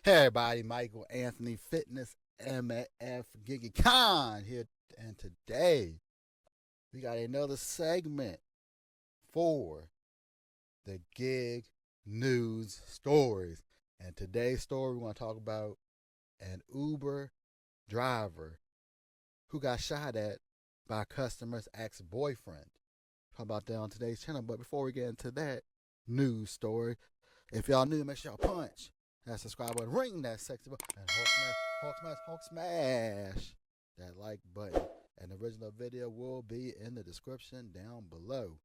Hey everybody, Michael Anthony Fitness MF GigEcon here, and today we got another segment for the gig news stories. And today's story we want to talk about an Uber driver who got shot at by a customer's ex-boyfriend. Talk about that on today's channel. But before we get into that news story, if y'all new, make sure y'all punch that subscribe button, ring that sexy button, and Hulk smash that like button. And the original video will be in the description down below.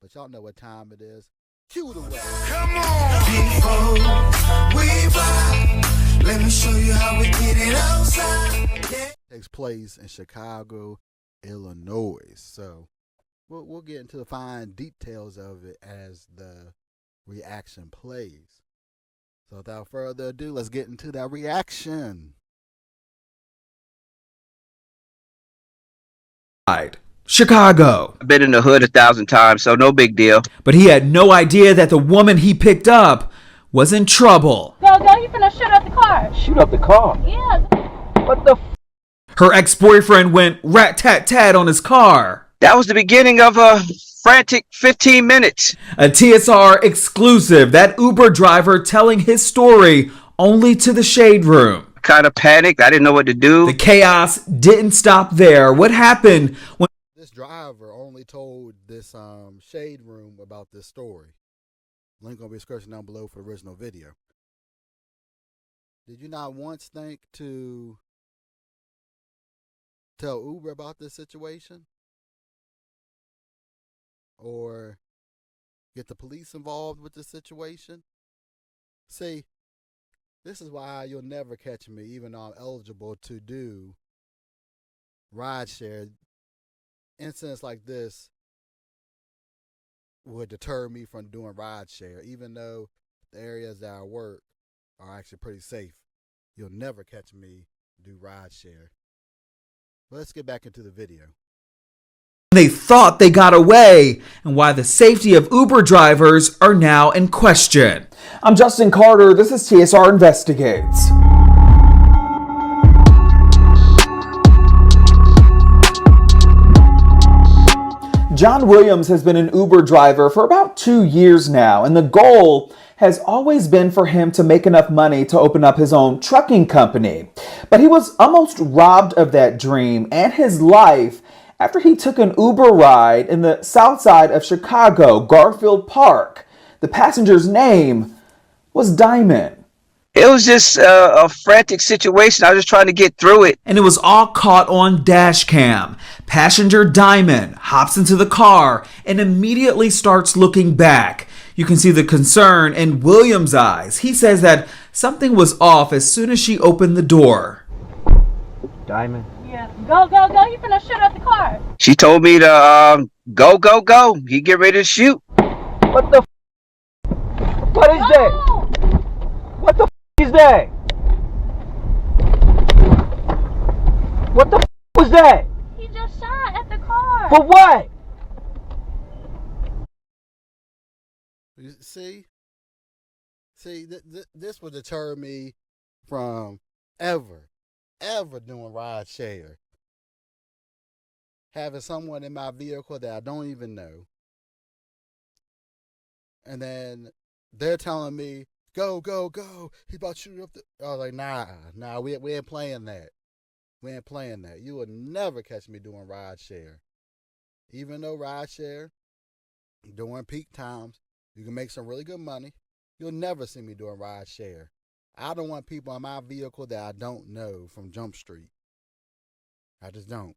But y'all know what time it is. Cue the way. Come on, before we fly, let me show you how we get it outside. Yeah. Takes place in Chicago, Illinois. So we'll get into the fine details of it as the reaction plays. So without further ado, let's get into that reaction. Chicago. I've been in the hood 1,000 times, so no big deal. But he had no idea that the woman he picked up was in trouble. Go, you finna shoot up the car. Shoot up the car? Yeah. What the Her ex-boyfriend went rat-tat-tat on his car. That was the beginning of a frantic 15 minutes. A TSR exclusive, that Uber driver telling his story only to the Shade Room. Kind of panicked. I didn't know what to do. The chaos didn't stop there. What happened when This driver only told this Shade Room about this story. Link will be in the description down below for the original video. Did you not once think to tell Uber about this situation? Or get the police involved with this situation? See, this is why you'll never catch me, even though I'm eligible to do rideshare. Incidents like this would deter me from doing rideshare, even though the areas that I work are actually pretty safe. You'll never catch me do rideshare. But let's get back into the video. they thought they got away and why the safety of Uber drivers are now in question? I'm Justin Carter. This is TSR Investigates. John Williams has been an Uber driver for about 2 years now, and the goal has always been for him to make enough money to open up his own trucking company. But he was almost robbed of that dream and his life after he took an Uber ride in the south side of Chicago, Garfield Park. The passenger's name was Diamond. It was just a frantic situation. I was just trying to get through it. And it was all caught on dash cam. Passenger Diamond hops into the car and immediately starts looking back. You can see the concern in Williams' eyes. He says that something was off as soon as she opened the door. Diamond? Yeah. Go. You finna shoot up the car. She told me to go. He get ready to shoot. What the What is that? What the is that? What the was that? He just shot at the car. For what? You see, this would deter me from ever doing rideshare. Having someone in my vehicle that I don't even know, and then they're telling me, go. He's about to shoot up the. I was like, nah, we ain't playing that. We ain't playing that. You will never catch me doing rideshare. Even though rideshare, during peak times, you can make some really good money. You'll never see me doing rideshare. I don't want people in my vehicle that I don't know from Jump Street. I just don't.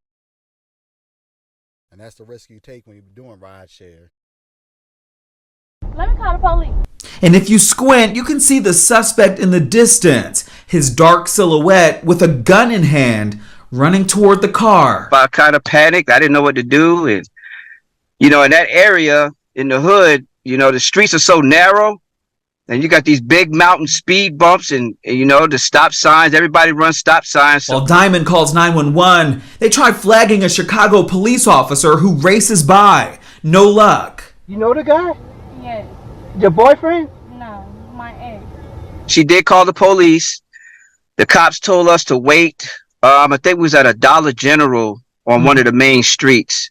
And that's the risk you take when you're doing rideshare. Let me call the police. And if you squint, you can see the suspect in the distance, his dark silhouette with a gun in hand, running toward the car. I kind of panicked. I didn't know what to do. And, in that area, in the hood, the streets are so narrow. And you got these big mountain speed bumps and the stop signs. Everybody runs stop signs. So While Diamond calls 911, they try flagging a Chicago police officer who races by. No luck. You know the guy? Yes. Your boyfriend? No, my ex. She did call the police. The cops told us to wait. I think we was at a Dollar General on one of the main streets.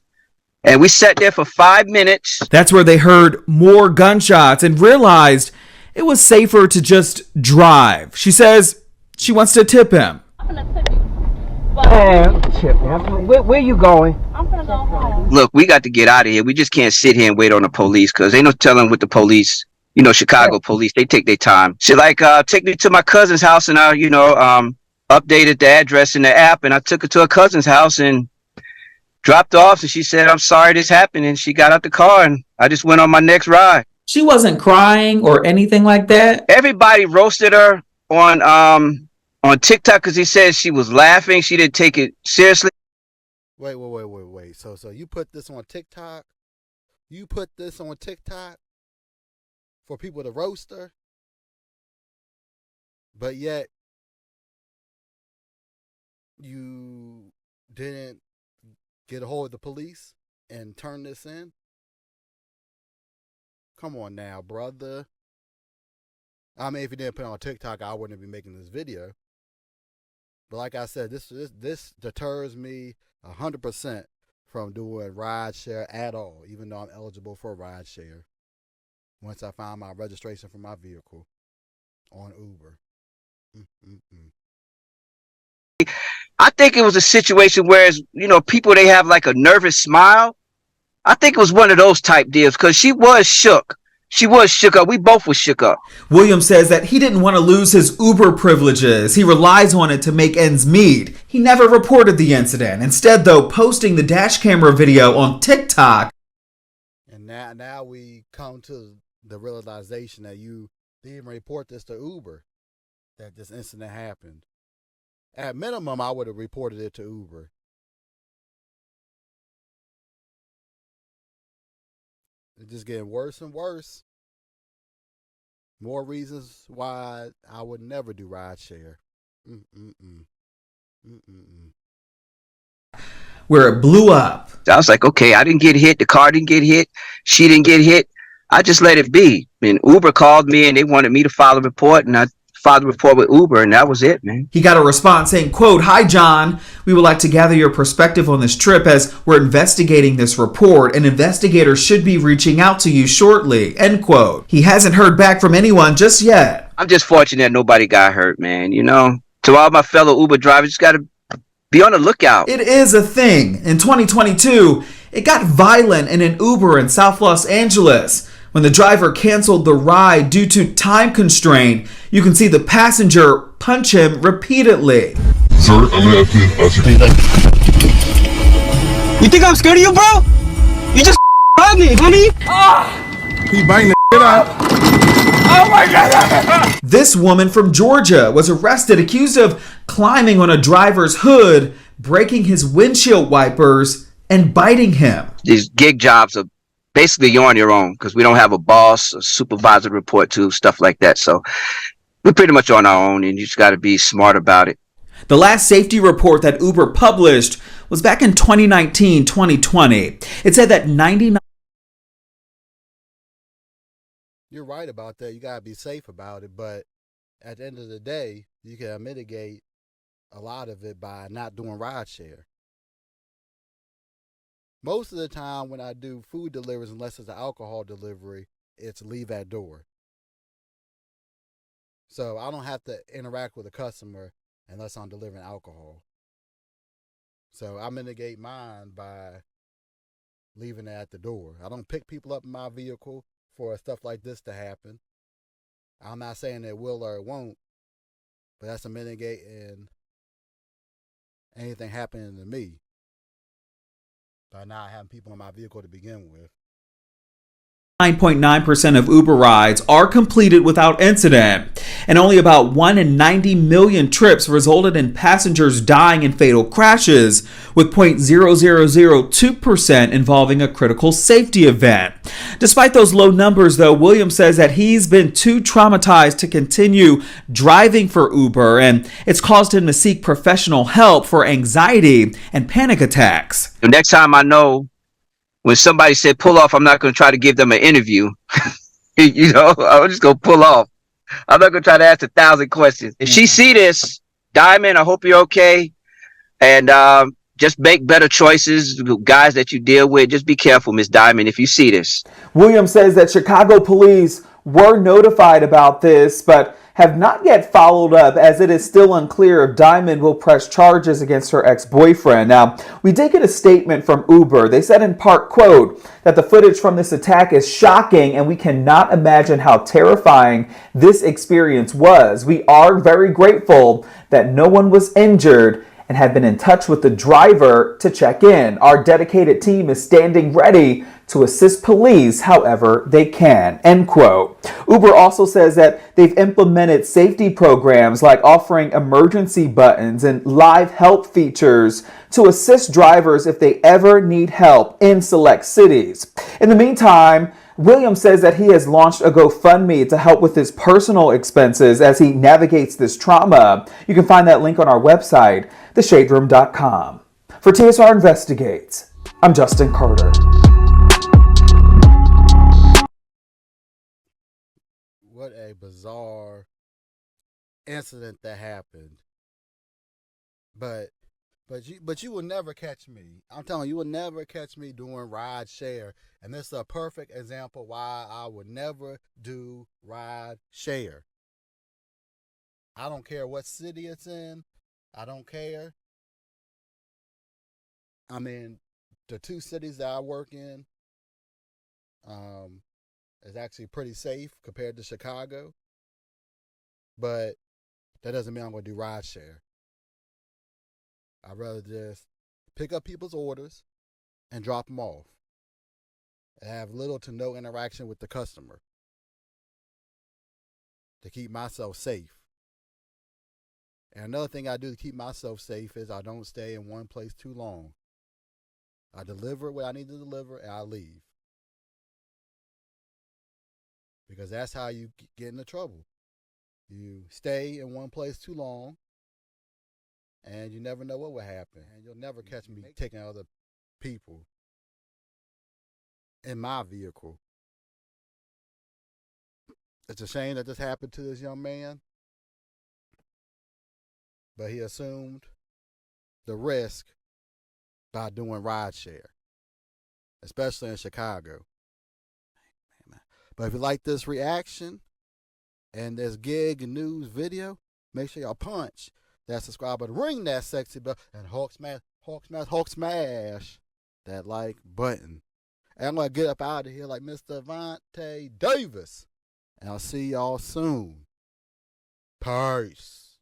And we sat there for 5 minutes. That's where they heard more gunshots and realized it was safer to just drive. She says she wants to tip him. I'm gonna tip you. But Tip me. Where you going? I'm gonna go home. Look, we got to get out of here. We just can't sit here and wait on the police because ain't no telling what the police, Chicago police, they take their time. She take me to my cousin's house and I, updated the address in the app and I took her to her cousin's house and dropped off. And she said, I'm sorry this happened. And she got out the car and I just went on my next ride. She wasn't crying or anything like that. Everybody roasted her on TikTok because he said she was laughing. She didn't take it seriously. Wait. So you put this on TikTok? You put this on TikTok for people to roast her? But yet you didn't get a hold of the police and turn this in? Come on now, brother. I mean, if you didn't put it on TikTok, I wouldn't be making this video. But like I said, this deters me 100% from doing rideshare at all, even though I'm eligible for rideshare. Once I find my registration for my vehicle on Uber. I think it was a situation where, people, they have like a nervous smile. I think it was one of those type deals because she was shook. She was shook up. We both were shook up. Williams says that he didn't want to lose his Uber privileges. He relies on it to make ends meet. He never reported the incident. Instead, though, posting the dash camera video on TikTok. And now we come to the realization that you didn't even report this to Uber, that this incident happened. At minimum, I would have reported it to Uber. It's just getting worse and worse. More reasons why I would never do rideshare. Where it blew up. I was like, okay, I didn't get hit. The car didn't get hit. She didn't get hit. I just let it be. And Uber called me and they wanted me to file a report, and I filed a report with Uber, and that was it, man. He got a response saying, quote, "Hi, John. We would like to gather your perspective on this trip as we're investigating this report, and investigators should be reaching out to you shortly," end quote. He hasn't heard back from anyone just yet. I'm just fortunate nobody got hurt, man. To all my fellow Uber drivers, just got to be on the lookout. It is a thing. In 2022, it got violent in an Uber in South Los Angeles. When the driver canceled the ride due to time constraint, you can see the passenger punch him repeatedly. Sir, I'm gonna have to ask you. You think I'm scared of you, bro? You just hugged me, homie. He biting the shit out. Oh my god. This woman from Georgia was arrested accused of climbing on a driver's hood, breaking his windshield wipers, and biting him. These gig jobs are basically you're on your own because we don't have a boss, a supervisor to report to, stuff like that. So we're pretty much on our own, and you just got to be smart about it. The last safety report that Uber published was back in 2019-2020. It said that 99... You're right about that. You got to be safe about it. But at the end of the day, you can mitigate a lot of it by not doing rideshare. Most of the time when I do food deliveries, unless it's an alcohol delivery, it's leave at door. So I don't have to interact with a customer unless I'm delivering alcohol. So I mitigate mine by leaving it at the door. I don't pick people up in my vehicle for stuff like this to happen. I'm not saying it will or it won't, but that's a mitigating anything happening to me by not having people in my vehicle to begin with. 9.9% of Uber rides are completed without incident, and only about 1 in 90 million trips resulted in passengers dying in fatal crashes, with 0.0002% involving a critical safety event. Despite those low numbers, though, Williams says that he's been too traumatized to continue driving for Uber, and it's caused him to seek professional help for anxiety and panic attacks. The next time I know when somebody said pull off, I'm not going to try to give them an interview. I'll just go pull off. I'm not gonna try to ask 1,000 questions. If she see this, Diamond, I hope you're okay. And just make better choices, guys that you deal with. Just be careful, Miss Diamond, if you see this. Williams says that Chicago police were notified about this, but have not yet followed up, as it is still unclear if Diamond will press charges against her ex-boyfriend. Now, we did get a statement from Uber. They said in part, quote, that the footage from this attack is shocking and we cannot imagine how terrifying this experience was. We are very grateful that no one was injured and have been in touch with the driver to check in. Our dedicated team is standing ready to assist police however they can, end quote. Uber also says that they've implemented safety programs like offering emergency buttons and live help features to assist drivers if they ever need help in select cities. In the meantime, Williams says that he has launched a GoFundMe to help with his personal expenses as he navigates this trauma. You can find that link on our website, theshaderoom.com. For TSR Investigates, I'm Justin Carter. What a bizarre incident that happened. But you will never catch me. I'm telling you, you will never catch me doing ride share. And this is a perfect example why I would never do ride share. I don't care what city it's in. I don't care. I mean, the two cities that I work in is actually pretty safe compared to Chicago. But that doesn't mean I'm going to do ride share. I'd rather just pick up people's orders and drop them off and have little to no interaction with the customer to keep myself safe. And another thing I do to keep myself safe is I don't stay in one place too long. I deliver what I need to deliver and I leave. Because that's how you get into trouble. You stay in one place too long and you never know what will happen. And you'll never catch me taking other people in my vehicle. It's a shame that this happened to this young man, but he assumed the risk by doing ride share, especially in Chicago. But if you like this reaction and this gig and news video, make sure y'all punch that subscribe button, ring that sexy bell, and Hulk smash that like button. And I'm going to get up out of here like Mr. Vontae Davis. And I'll see y'all soon. Peace.